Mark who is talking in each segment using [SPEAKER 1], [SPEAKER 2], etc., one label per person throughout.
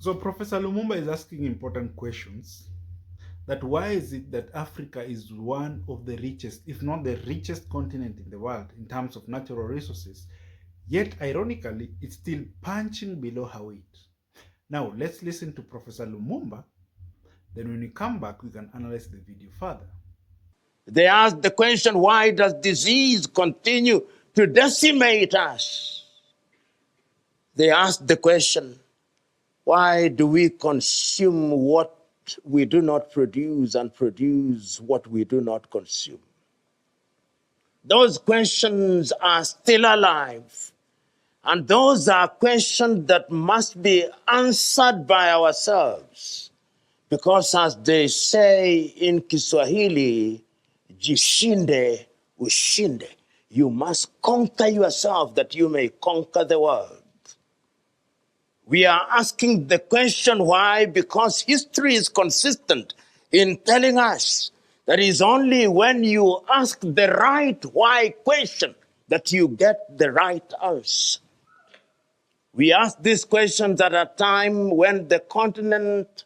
[SPEAKER 1] So Professor Lumumba is asking important questions, that why is it that Africa is one of the richest, if not the richest continent in the world in terms of natural resources, yet ironically, it's still punching below her weight. Now, let's listen to Professor Lumumba. Then when we come back, we can analyze the video further.
[SPEAKER 2] They ask the question, why does disease continue to decimate us? They ask the question, why do we consume what we do not produce and produce what we do not consume? Those questions are still alive. And those are questions that must be answered by ourselves. Because as they say in Kiswahili, jishinde ushinde. You must conquer yourself that you may conquer the world. We are asking the question why, because history is consistent in telling us that it is only when you ask the right why question that you get the right answer. We ask these questions at a time when the continent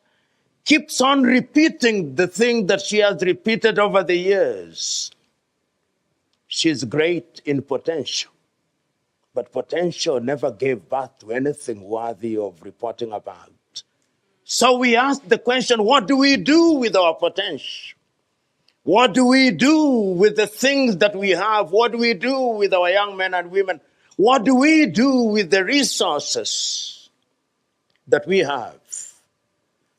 [SPEAKER 2] keeps on repeating the thing that she has repeated over the years. She's great in potential, but potential never gave birth to anything worthy of reporting about. So we ask the question, what do we do with our potential? What do we do with the things that we have? What do we do with our young men and women? What do we do with the resources that we have?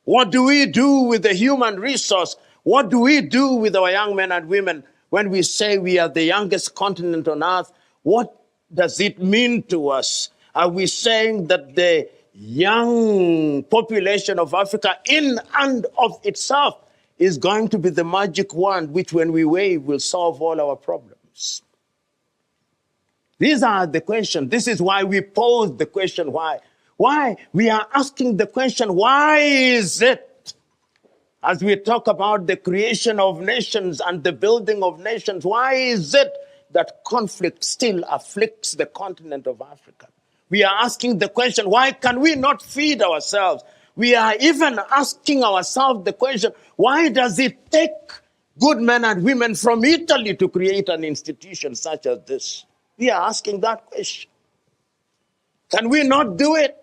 [SPEAKER 2] What do we do with the human resource? What do we do with our young men and women when we say we are the youngest continent on earth? What does it mean to us? Are we saying that the young population of Africa in and of itself is going to be the magic wand which when we wave will solve all our problems? These are the questions. This is why we pose the question why. Why? We are asking the question, why is it, as we talk about the creation of nations and the building of nations, why is it that conflict still afflicts the continent of Africa? We are asking the question, why can we not feed ourselves? We are even asking ourselves the question, why does it take good men and women from Italy to create an institution such as this? We are asking that question. Can we not do it?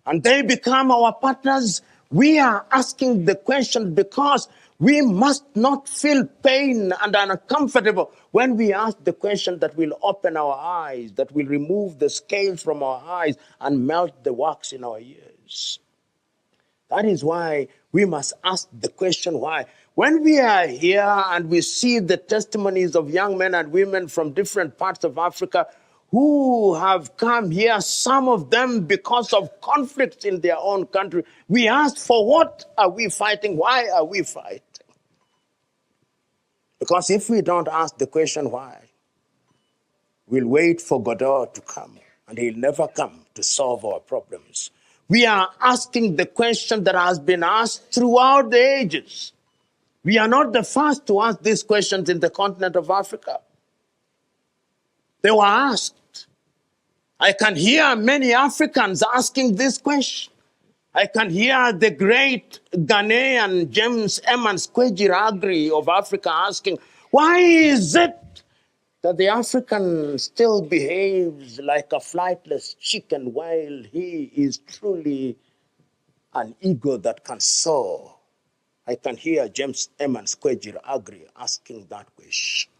[SPEAKER 2] And they become our partners. We are asking the question because we must not feel pain and uncomfortable when we ask the question that will open our eyes, that will remove the scales from our eyes and melt the wax in our ears. That is why we must ask the question why. When we are here and we see the testimonies of young men and women from different parts of Africa who have come here, some of them because of conflicts in their own country, we ask, for what are we fighting? Why are we fighting? Because if we don't ask the question why, we'll wait for Godot to come, and he'll never come to solve our problems. We are asking the question that has been asked throughout the ages. We are not the first to ask these questions in the continent of Africa. They were asked. I can hear many Africans asking this question. I can hear the great Ghanaian James Emmons Kwejiragri of Africa asking, why is it that the African still behaves like a flightless chicken while he is truly an eagle that can soar? I can hear James Emmons Kwejiragri asking that question.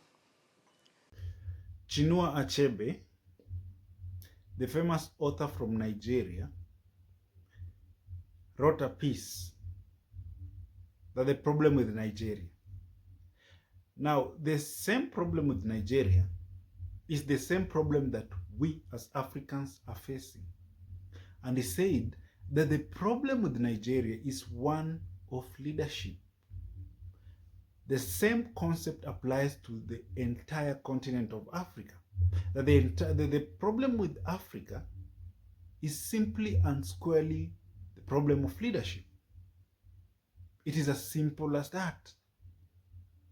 [SPEAKER 1] Chinua Achebe, the famous author from Nigeria, wrote a piece that the problem with Nigeria. Now, the same problem with Nigeria is the same problem that we as Africans are facing. And he said that the problem with Nigeria is one of leadership. The same concept applies to the entire continent of Africa. That the problem with Africa is simply and squarely the problem of leadership. It is as simple as that.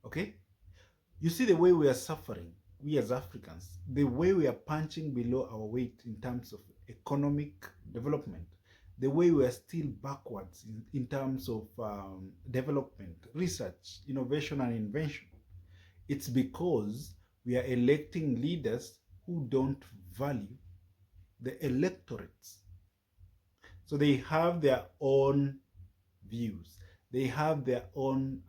[SPEAKER 1] Okay? You see the way we are suffering, we as Africans, the way we are punching below our weight in terms of economic development, the way we are still backwards in terms of development, research, innovation, and invention. It's because we are electing leaders who don't value the electorates. So they have their own views, they have their own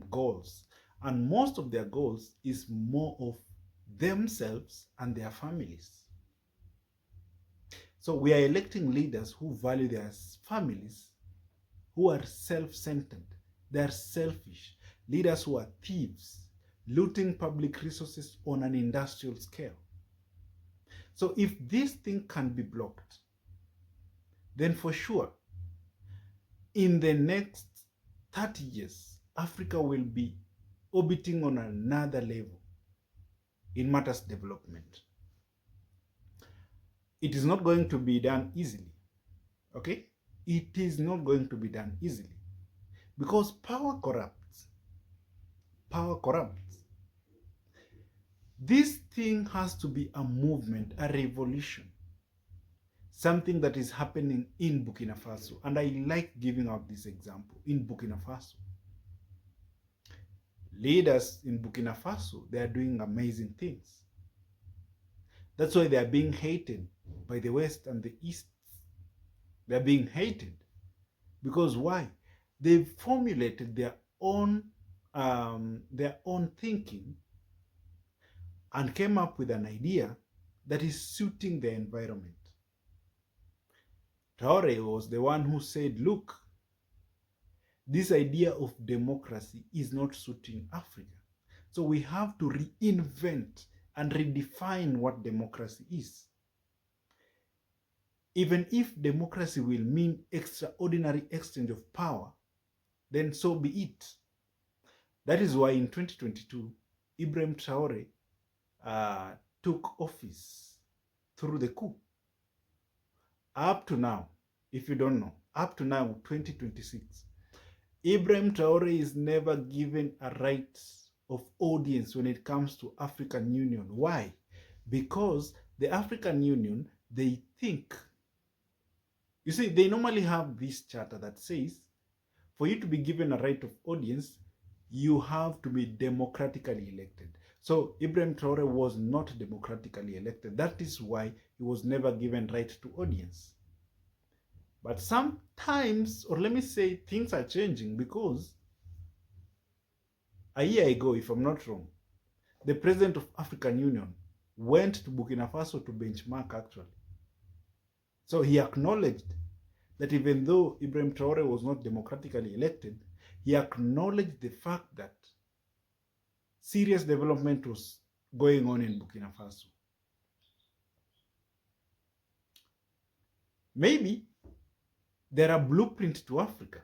[SPEAKER 1] goals, and most of their goals is more of themselves and their families. So we are electing leaders who value their families, who are self-centered, they are selfish, leaders who are thieves, looting public resources on an industrial scale. So if this thing can be blocked, then for sure, in the next 30 years, Africa will be orbiting on another level in matters development. It is not going to be done easily, okay? It is not going to be done easily because power corrupts. Power corrupts. This thing has to be a movement, a revolution, something that is happening in Burkina Faso. And I like giving out this example in Burkina Faso. Leaders in Burkina Faso, they are doing amazing things. That's why they are being hated by the West and the East. They are being hated because why? They've formulated their own thinking and came up with an idea that is suiting the environment. Traore was the one who said, look, this idea of democracy is not suiting Africa. So we have to reinvent and redefine what democracy is. Even if democracy will mean extraordinary exchange of power, then so be it. That is why in 2022, Ibrahim Traore took office through the coup. Up to now, if you don't know, up to now, 2026, Ibrahim Traore is never given a right of audience when it comes to African Union. Why? Because the African Union, they think, you see, they normally have this charter that says, for you to be given a right of audience, you have to be democratically elected. So Ibrahim Traore was not democratically elected. That is why he was never given right to audience. But sometimes, or let me say, things are changing because a year ago, if I'm not wrong, the president of African Union went to Burkina Faso to benchmark actually. So he acknowledged that even though Ibrahim Traore was not democratically elected, he acknowledged the fact that serious development was going on in Burkina Faso. Maybe there are blueprints to Africa.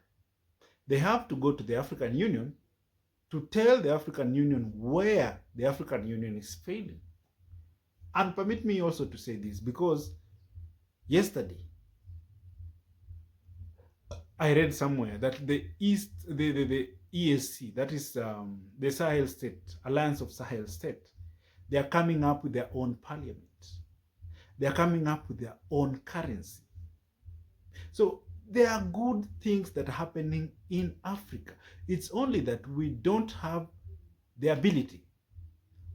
[SPEAKER 1] They have to go to the African Union to tell the African Union where the African Union is failing. And permit me also to say this, because yesterday I read somewhere that the ESC, that is the Sahel State, Alliance of Sahel State, they are coming up with their own parliament. They are coming up with their own currency. So there are good things that are happening in Africa. It's only that we don't have the ability,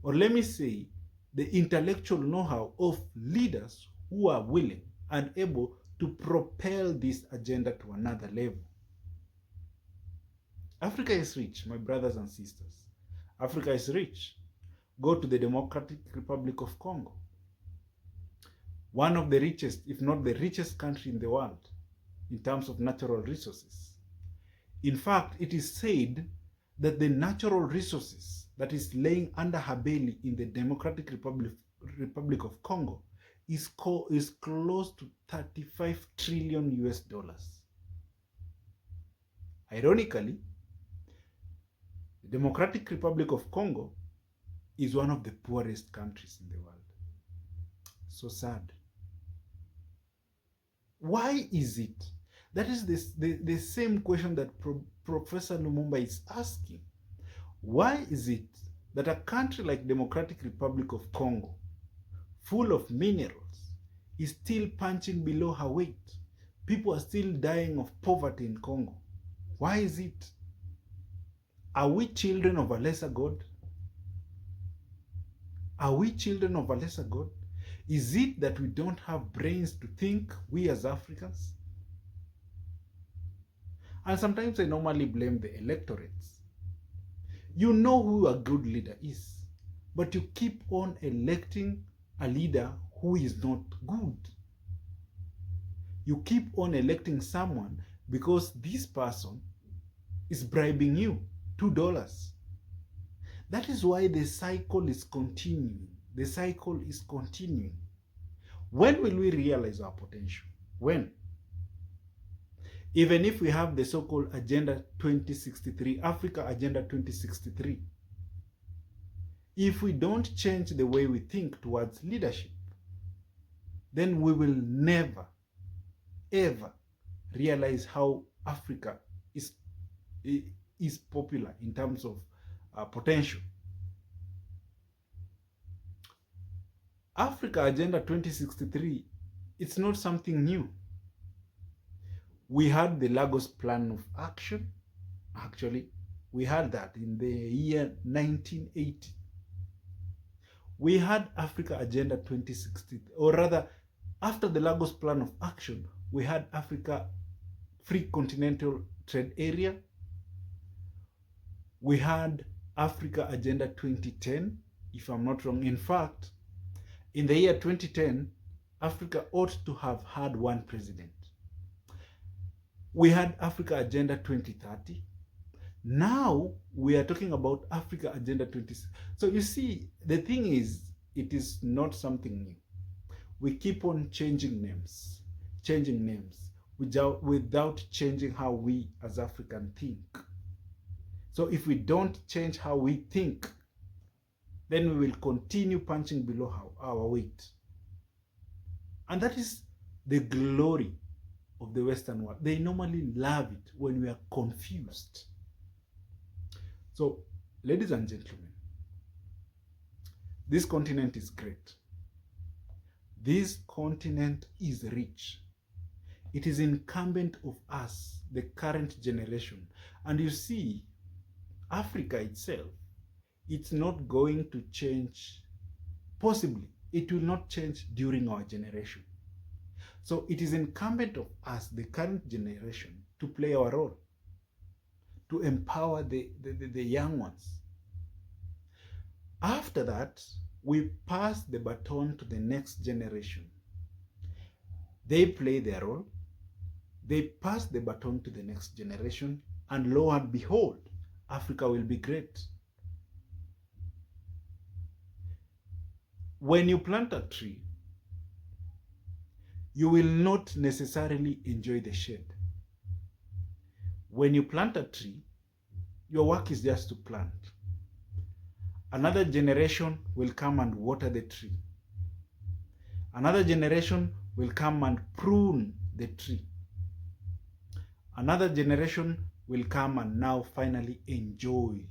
[SPEAKER 1] or let me say, the intellectual know-how of leaders who are willing and able to propel this agenda to another level. Africa is rich, my brothers and sisters. Africa is rich. Go to the Democratic Republic of Congo. One of the richest, if not the richest country in the world in terms of natural resources. In fact, it is said that the natural resources that is laying under her belly in the Democratic Republic of Congo is close to 35 trillion US dollars. Ironically, the Democratic Republic of Congo is one of the poorest countries in the world. So sad. Why is it? That is the same question that Professor Lumumba is asking. Why is it that a country like Democratic Republic of Congo, full of minerals, is still punching below her weight? People are still dying of poverty in Congo. Why is it? Are we children of a lesser God? Are we children of a lesser God? Is it that we don't have brains to think, we as Africans? And sometimes I normally blame the electorates. You know who a good leader is, but you keep on electing a leader who is not good. You keep on electing someone because this person is bribing you $2. That is why the cycle is continuing. The cycle is continuing. When will we realize our potential? When? Even if we have the so-called Agenda 2063, Africa Agenda 2063, if we don't change the way we think towards leadership, then we will never, ever realize how Africa is popular in terms of potential. Africa Agenda 2063, it's not something new. We had the Lagos Plan of Action. Actually, we had that in the year 1980. We had Africa Agenda 2060, or rather, after the Lagos Plan of Action, we had Africa Free Continental Trade Area. We had Africa Agenda 2010, if I'm not wrong. In fact, in the year 2010, Africa ought to have had one president. We had Africa Agenda 2030. Now we are talking about Africa Agenda 20. So you see, the thing is, it is not something new. We keep on changing names without changing how we as Africans think. So if we don't change how we think, then we will continue punching below our weight. And that is the glory of the Western world. They normally love it when we are confused. So, ladies and gentlemen, this continent is great. This continent is rich. It is incumbent of us, the current generation. And you see, Africa itself, it's not going to change. Possibly, it will not change during our generation. So it is incumbent of us, the current generation, to play our role, to empower the young ones. After that, we pass the baton to the next generation. They play their role, they pass the baton to the next generation, and lo and behold, Africa will be great. When you plant a tree, you will not necessarily enjoy the shade. When you plant a tree, your work is just to plant. Another generation will come and water the tree. Another generation will come and prune the tree. Another generation will come and now finally enjoy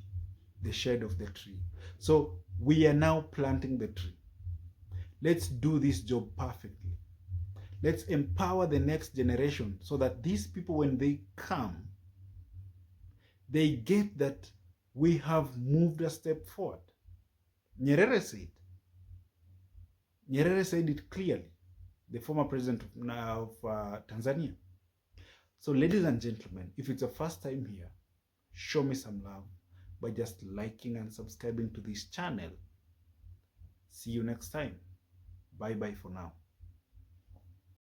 [SPEAKER 1] the shade of the tree. So we are now planting the tree. Let's do this job perfectly. Let's empower the next generation so that these people, when they come, they get that we have moved a step forward. Nyerere said it clearly, the former president of Tanzania. So ladies and gentlemen, if it's your first time here, show me some love by just liking and subscribing to this channel. See you next time. Bye bye for now.